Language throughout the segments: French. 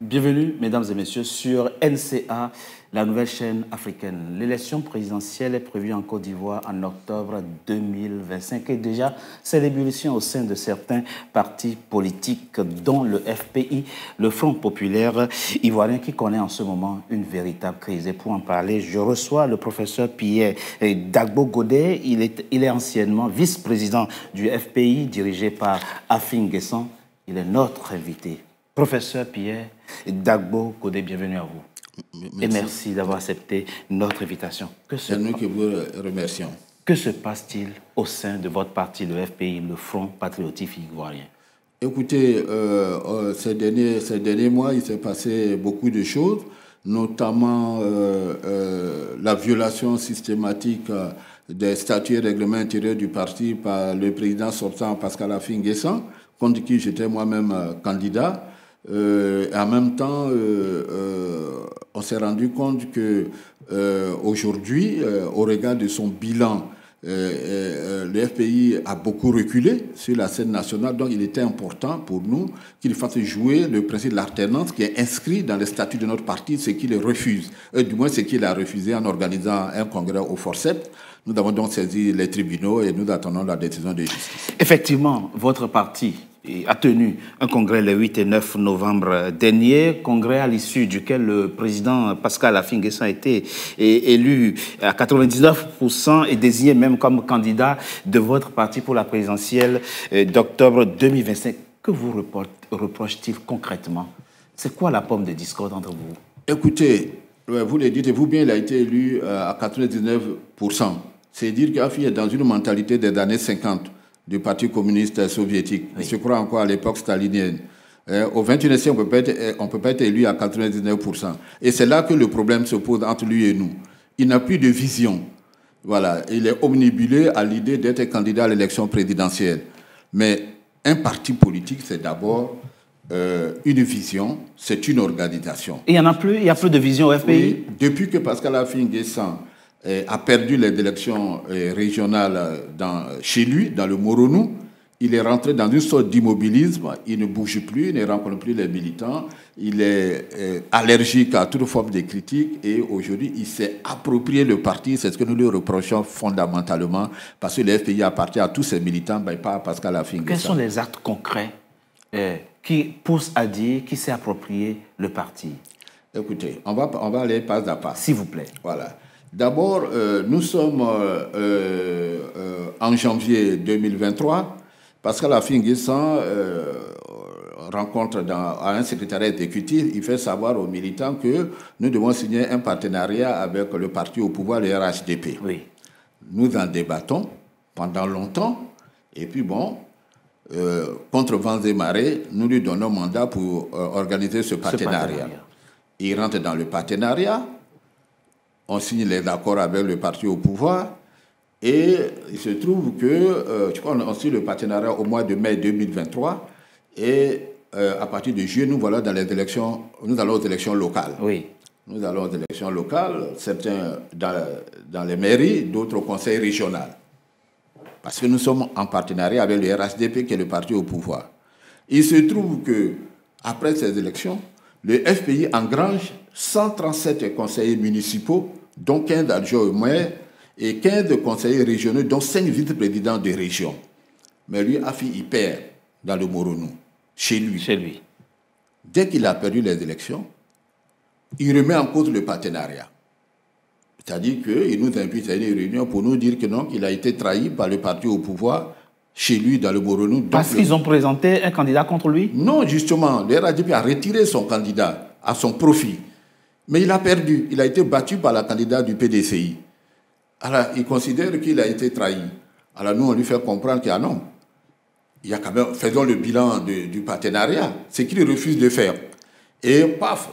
Bienvenue, mesdames et messieurs, sur NCA, la nouvelle chaîne africaine. L'élection présidentielle est prévue en Côte d'Ivoire en octobre 2025 et déjà, c'est l'ébullition au sein de certains partis politiques, dont le FPI, le Front populaire ivoirien, qui connaît en ce moment une véritable crise. Et pour en parler, je reçois le professeur Pierre Dagbo Godet. Il est anciennement vice-président du FPI, dirigé par Afin Guessan. Il est notre invité. Professeur Pierre Dagbo Godet, bienvenue à vous. Merci. Et merci d'avoir accepté notre invitation. C'est nous qui vous remercions. Que se passe-t-il au sein de votre parti, le FPI, le Front patriotique ivoirien? Écoutez, ces derniers mois, il s'est passé beaucoup de choses, notamment la violation systématique des statuts et règlements intérieurs du parti par le président sortant Pascal Afin Guessan, contre qui j'étais moi-même candidat. En même temps, on s'est rendu compte que aujourd'hui, au regard de son bilan, le FPI a beaucoup reculé sur la scène nationale, donc il était important pour nous qu'il fasse jouer le principe de l'alternance qui est inscrit dans les statuts de notre parti, ce qu'il refuse, du moins ce qu'il a refusé en organisant un congrès au forceps. Nous avons donc saisi les tribunaux et nous attendons la décision de justice. Effectivement, votre parti a tenu un congrès le 8 et 9 novembre dernier, congrès à l'issue duquel le président Pascal Afin Guessan a été élu à 99% et désigné même comme candidat de votre parti pour la présidentielle d'octobre 2025. Que vous reproche-t-il concrètement? C'est quoi la pomme de discorde entre vous? Écoutez, vous le dites, vous bien, il a été élu à 99%. C'est dire qu'Afin est dans une mentalité des années 50. Du Parti communiste soviétique. Oui. Je crois encore à l'époque stalinienne. Au XXIe siècle, on ne peut pas être élu à 99%. Et c'est là que le problème se pose entre lui et nous. Il n'a plus de vision. Voilà. Il est omnibulé à l'idée d'être candidat à l'élection présidentielle. Mais un parti politique, c'est d'abord une vision, c'est une organisation. Et il n'y en a plus? Il n'y a plus de vision au FPI? Oui. Depuis que Pascal Afin Guessan a perdu les élections régionales chez lui, dans le Moronou, il est rentré dans une sorte d'immobilisme, il ne bouge plus, il ne rencontre plus les militants, il est allergique à toute forme de critique et aujourd'hui il s'est approprié le parti, c'est ce que nous lui reprochons fondamentalement, parce que le FPI appartient à tous ses militants, mais pas à Pascal Afin Guessan. Quels sont les actes concrets qui poussent à dire qu'il s'est approprié le parti? Écoutez, on va aller pas à pas. S'il vous plaît. Voilà. D'abord, nous sommes en janvier 2023. Pascal Afin Guessan rencontre à un secrétariat exécutif, il fait savoir aux militants que nous devons signer un partenariat avec le parti au pouvoir, le RHDP. Oui. Nous en débattons pendant longtemps. Et puis bon, contre vents et marées, nous lui donnons mandat pour organiser ce partenariat. Il rentre dans le partenariat. On signe les accords avec le parti au pouvoir et il se trouve que, je crois qu'on signe le partenariat au mois de mai 2023 et à partir de juillet, nous voilà dans les élections, nous allons aux élections locales. Oui. Nous allons aux élections locales, certains dans les mairies, d'autres au conseil régional. Parce que nous sommes en partenariat avec le RHDP qui est le parti au pouvoir. Il se trouve que après ces élections, le FPI engrange 137 conseillers municipaux, dont 15 adjoints au maire, et 15 conseillers régionaux, dont 5 vice-présidents de région. Mais lui, Afin, il perd dans le Moronou, chez lui. Chez lui. Dès qu'il a perdu les élections, il remet en cause le partenariat. C'est-à-dire qu'il nous invite à une réunion pour nous dire que non, qu'il a été trahi par le parti au pouvoir, chez lui, dans le Moronou. Parce qu'ils ont présenté un candidat contre lui? Non, justement, le RHDP a retiré son candidat à son profit. Mais il a perdu. Il a été battu par la candidate du PDCI. Alors, il considère qu'il a été trahi. Alors, nous, on lui fait comprendre qu'il y a non. Il y a quand même, faisons le bilan du partenariat. C'est qu'il refuse de faire. Et paf,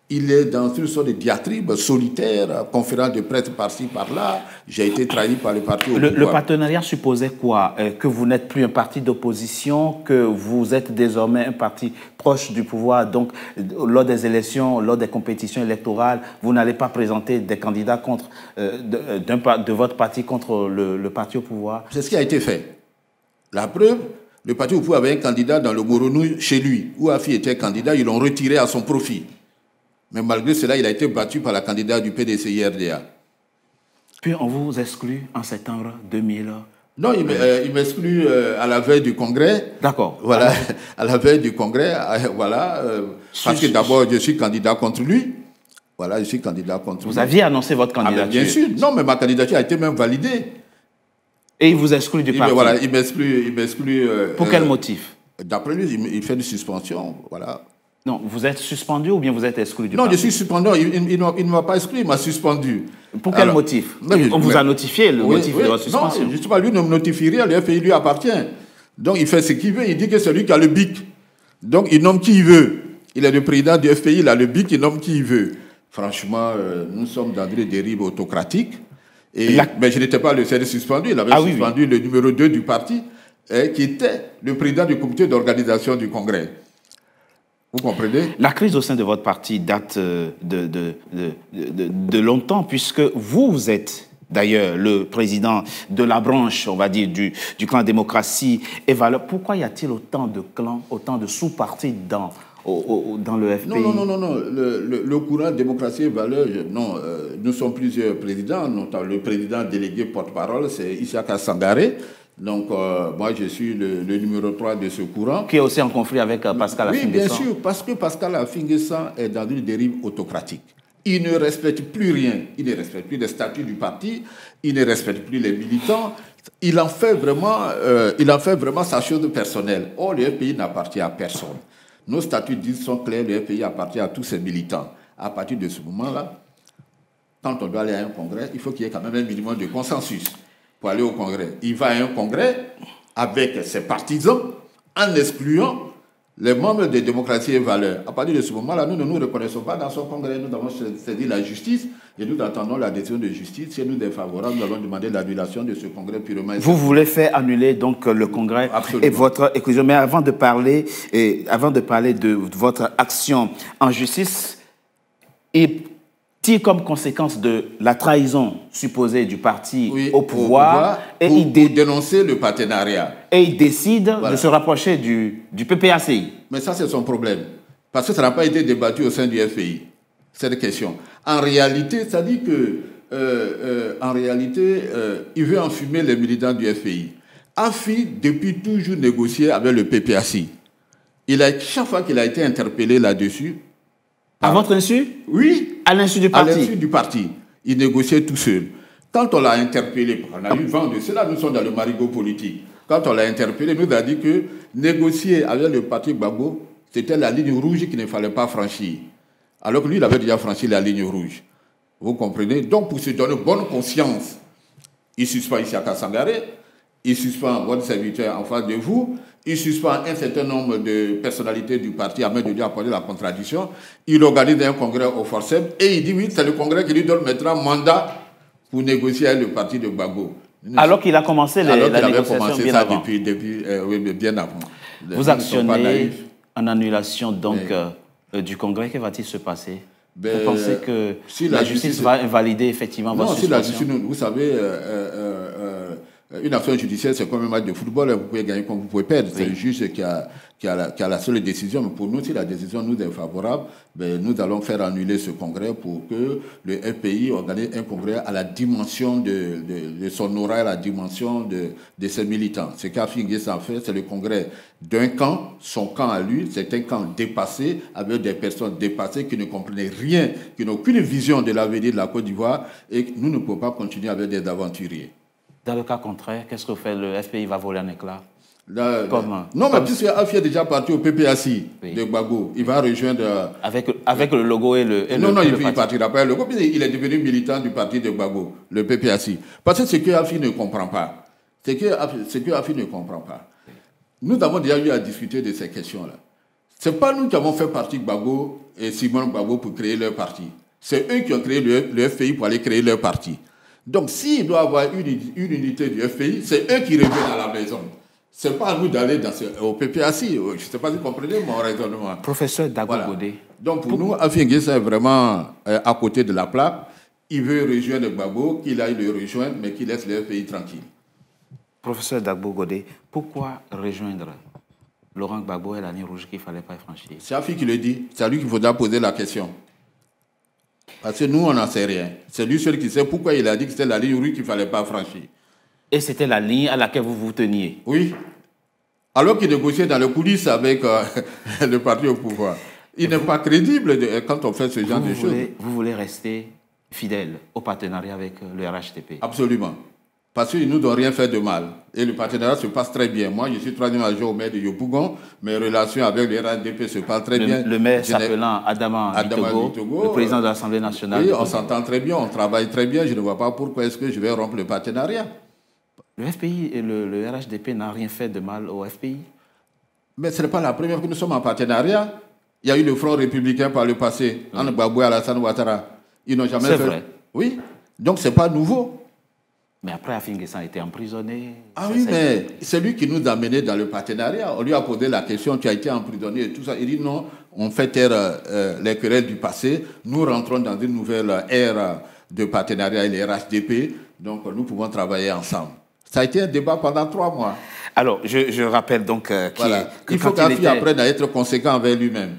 il est dans une sorte de diatribe solitaire, conférence de presse par-ci, par-là. J'ai été trahi par le parti au pouvoir. Le partenariat supposait quoi? Que vous n'êtes plus un parti d'opposition, que vous êtes désormais un parti proche du pouvoir. Donc, lors des élections, lors des compétitions électorales, vous n'allez pas présenter des candidats contre, de votre parti contre le parti au pouvoir. C'est ce qui a été fait. La preuve, Le parti au pouvoir avait un candidat dans le Moronou chez lui, où Afi était candidat, ils l'ont retiré à son profit. Mais malgré cela, il a été battu par la candidate du PDC-IRDA. Puis on vous exclut en septembre 2000. Non, il m'exclut à la veille du congrès. D'accord. Voilà, à la veille du congrès, voilà. Parce que d'abord, je suis candidat contre lui. Voilà, je suis candidat contre lui. Vous aviez annoncé votre candidature. Bien sûr. Non, mais ma candidature a été même validée. Et il vous exclut du parti. Voilà, il m'exclut. Pour quel motif? D'après lui, il fait une suspension. Voilà. Non, vous êtes suspendu ou bien vous êtes exclu du parti? Non, je suis suspendu. Il ne m'a pas exclu, il m'a suspendu. Pour quel motif? On vous a notifié le motif de votre suspension. Non, justement, lui ne me notifie rien, le FPI lui appartient. Donc il fait ce qu'il veut, il dit que c'est lui qui a le BIC. Donc il nomme qui il veut. Il est le président du FPI, il a le BIC, il nomme qui il veut. Franchement, nous sommes dans des dérives autocratiques. Mais je n'étais pas le seul suspendu, il avait suspendu le numéro 2 du parti, qui était le président du comité d'organisation du Congrès. Vous comprenez? La crise au sein de votre parti date de longtemps, puisque vous êtes d'ailleurs le président de la branche, on va dire, du clan démocratie et valeurs. Pourquoi y a-t-il autant de clans, autant de sous-partis dans le FPI? Non. Le courant démocratie et valeurs, non. Nous sommes plusieurs présidents. Notamment le président délégué porte-parole, c'est Issaka Sangaré. Donc, moi, je suis le numéro 3 de ce courant. Qui est aussi en conflit avec Pascal Affi N'Guessan. Oui, bien sûr, parce que Pascal Affi N'Guessan est dans une dérive autocratique. Il ne respecte plus rien. Il ne respecte plus les statuts du parti. Il ne respecte plus les militants. Il en fait vraiment sa chose personnelle. Or, le FPI n'appartient à personne. Nos statuts sont clairs, le FPI appartient à tous ses militants. À partir de ce moment-là, quand on doit aller à un congrès, il faut qu'il y ait quand même un minimum de consensus pour aller au congrès. Il va à un congrès avec ses partisans en excluant les membres de démocratie et valeurs. À partir de ce moment-là, nous ne nous reconnaissons pas dans son congrès. Nous avons saisi la justice et nous attendons la décision de justice. Si elle nous est favorable, nous allons demander l'annulation de ce congrès purement. Vous voulez faire annuler donc le congrès? Absolument. Et votre exclusion. Mais avant de parler de votre action en justice, et comme conséquence de la trahison supposée du parti au pouvoir et pour dénoncer le partenariat. Et il décide de se rapprocher du PPACI. Mais ça, c'est son problème. Parce que ça n'a pas été débattu au sein du FPI, cette question. En réalité, ça dit que, il veut enfumer les militants du FPI. Afi, depuis toujours, négocié avec le PPACI. Chaque fois qu'il a été interpellé là-dessus. À votre insu? Oui. À l'insu du parti? À l'insu du parti. Il négociait tout seul. Quand on l'a interpellé, on a eu vent de cela, nous sommes dans le marigot politique. Quand on l'a interpellé, il nous a dit que négocier avec le parti Gbagbo, c'était la ligne rouge qu'il ne fallait pas franchir. Alors que lui, il avait déjà franchi la ligne rouge. Vous comprenez? Donc, pour se donner bonne conscience, il suspend Issaka Sangaré, il suspend votre serviteur en face de vous, il suspend un certain nombre de personnalités du parti à même de lui apporter la contradiction. Il organise un congrès au forceps et il dit oui, c'est le congrès qui lui donne maintenant mandat pour négocier avec le parti de Gbagbo. Alors qu'il a commencé la négociation bien avant. Bien avant. Vous actionnez en annulation donc du congrès. Que va-t-il se passer? Vous pensez que si la justice va invalider effectivement votre suspension? Non, si la justice, vous savez, une action judiciaire, c'est comme un match de football. Vous pouvez gagner comme vous pouvez perdre. C'est le juge qui a la seule décision. Mais pour nous, si la décision nous est favorable, nous allons faire annuler ce congrès pour que le FPI organise un congrès à la dimension de son aura, à la dimension de ses militants. Ce qu'Affi N'Guessan fait, c'est le congrès d'un camp. Son camp à lui, c'est un camp dépassé, avec des personnes dépassées qui ne comprenaient rien, qui n'ont aucune vision de l'avenir de la Côte d'Ivoire. Et nous ne pouvons pas continuer avec des aventuriers. Dans le cas contraire, qu'est-ce que fait le FPI? Va voler en éclat? Non, mais puisque Afi est déjà parti au PPACI de Gbagbo, il va rejoindre... Avec le logo et le Non, il ne partira pas avec le logo, il est devenu militant du parti de Gbagbo, le PPACI. Parce que ce que Afi ne comprend pas, nous avons déjà eu à discuter de ces questions-là. Ce n'est pas nous qui avons fait partie de Gbagbo et Simon Gbagbo pour créer leur parti. C'est eux qui ont créé le FPI pour aller créer leur parti. Donc, s'il doit y avoir une unité du FPI, c'est eux qui reviennent à la maison. Ce n'est pas à nous d'aller au PPACI. Je ne sais pas si vous comprenez mon raisonnement. Professeur Dagbo Godé. Donc, pour nous, Affi N'Guessan est vraiment à côté de la plaque. Il veut rejoindre Gbagbo, qu'il aille le rejoindre, mais qu'il laisse le FPI tranquille. Professeur Dagbo Godé, pourquoi rejoindre Laurent Gbagbo est la ligne rouge qu'il ne fallait pas franchir? C'est Afi qui le dit. C'est à lui qu'il faudra poser la question. Parce que nous, on n'en sait rien. C'est lui seul qui sait pourquoi il a dit que c'était la ligne rouge qu'il ne fallait pas franchir. Et c'était la ligne à laquelle vous vous teniez? Oui. Alors qu'il négociait dans les coulisses avec le parti au pouvoir. Il n'est pas crédible quand on fait ce genre de choses. Vous voulez rester fidèle au partenariat avec le RHDP? Absolument. Parce qu'ils ne nous ont rien fait de mal. Et le partenariat se passe très bien. Moi, je suis troisième adjoint au maire de Yopougon. Mes relations avec le RHDP se passent très bien. Le maire s'appelant Adama Bitogo, le président de l'Assemblée nationale. Oui, on s'entend très bien, on travaille très bien. Je ne vois pas pourquoi est-ce que je vais rompre le partenariat. Le FPI et le RHDP n'ont rien fait de mal au FPI? Mais ce n'est pas la première fois que nous sommes en partenariat. Il y a eu le Front républicain par le passé, Anne Gbagbo et Alassane Ouattara. Ils n'ont jamais fait. C'est vrai. Oui, donc ce n'est pas nouveau. Mais après, Afi-N'Guessan a été emprisonné. Ah oui, mais c'est lui qui nous a menés dans le partenariat. On lui a posé la question, tu as été emprisonné et tout ça. Il dit non, on fait taire les querelles du passé. Nous rentrons dans une nouvelle ère de partenariat et les RHDP. Donc nous pouvons travailler ensemble. Ça a été un débat pendant 3 mois. Alors, je rappelle donc il faut qu'Afi apprenne à être conséquent envers lui-même.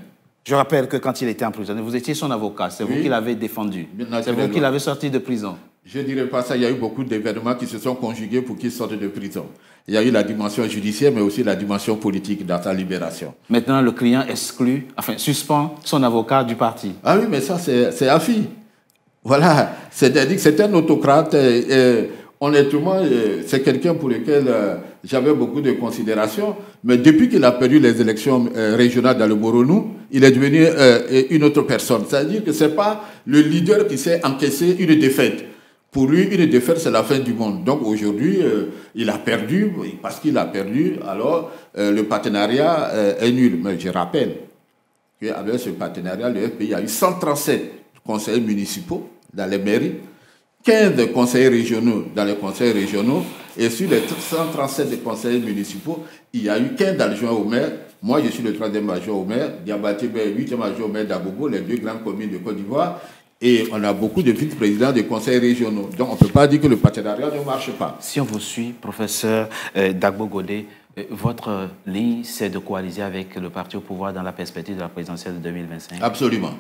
Je rappelle que quand il était emprisonné, vous étiez son avocat. C'est vous qui l'avez défendu. C'est vous qui l'avez sorti de prison. Je ne dirais pas ça. Il y a eu beaucoup d'événements qui se sont conjugués pour qu'il sorte de prison. Il y a eu la dimension judiciaire, mais aussi la dimension politique dans sa libération. Maintenant, le client suspend son avocat du parti. Ah oui, mais ça, c'est Afi. Voilà. C'est-à-dire que c'est un autocrate. Honnêtement, c'est quelqu'un pour lequel j'avais beaucoup de considération. Mais depuis qu'il a perdu les élections régionales dans le Boronou, il est devenu une autre personne. C'est-à-dire que ce n'est pas le leader qui s'est encaissé une défaite. Pour lui, une défaite, c'est la fin du monde. Donc aujourd'hui, il a perdu. Parce qu'il a perdu, alors le partenariat est nul. Mais je rappelle qu'avec ce partenariat, le FPI a eu 137 conseillers municipaux dans les mairies, 15 conseillers régionaux dans les conseils régionaux, et sur les 137 conseillers municipaux, il y a eu 15 adjoints au maire. Moi, je suis le 3e adjoint au maire, Diabaté, 8e adjoint au maire d'Agogo, les 2 grandes communes de Côte d'Ivoire, et on a beaucoup de vice-présidents des conseils régionaux. Donc, on ne peut pas dire que le partenariat ne marche pas. Si on vous suit, professeur Dagbo Godé, votre ligne, c'est de coaliser avec le parti au pouvoir dans la perspective de la présidentielle de 2025? Absolument.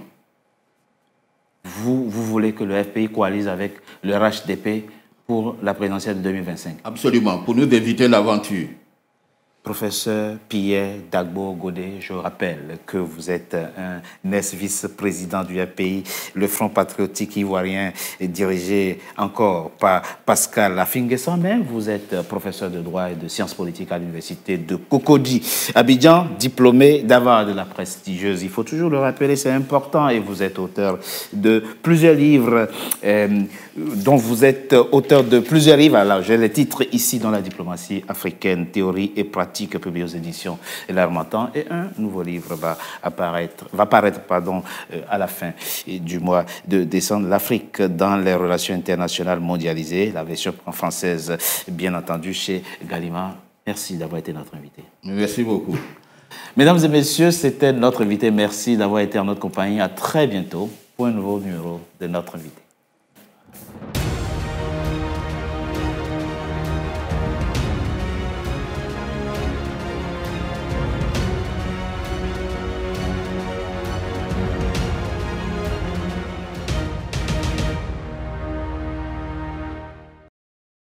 Vous voulez que le FPI coalise avec le RHDP pour la présidentielle de 2025? Absolument, pour nous éviter l'aventure. Professeur Pierre Dagbo Godé, je rappelle que vous êtes un ex-vice-président du FPI, le Front patriotique ivoirien, dirigé encore par Pascal Afi-N'Guessan, mais vous êtes professeur de droit et de sciences politiques à l'université de Cocody, Abidjan, diplômé d'Harvard, de la prestigieuse. Il faut toujours le rappeler, c'est important, et vous êtes auteur de plusieurs livres, Alors, j'ai les titres ici dans la diplomatie africaine, théorie et pratique, publié aux éditions L'Harmattan, et un nouveau livre va paraître à la fin du mois de décembre, l'Afrique dans les relations internationales mondialisées, la version française bien entendu chez Gallimard. Merci d'avoir été notre invité. Merci beaucoup. Mesdames et messieurs, c'était notre invité. Merci d'avoir été en notre compagnie. À très bientôt pour un nouveau numéro de notre invité.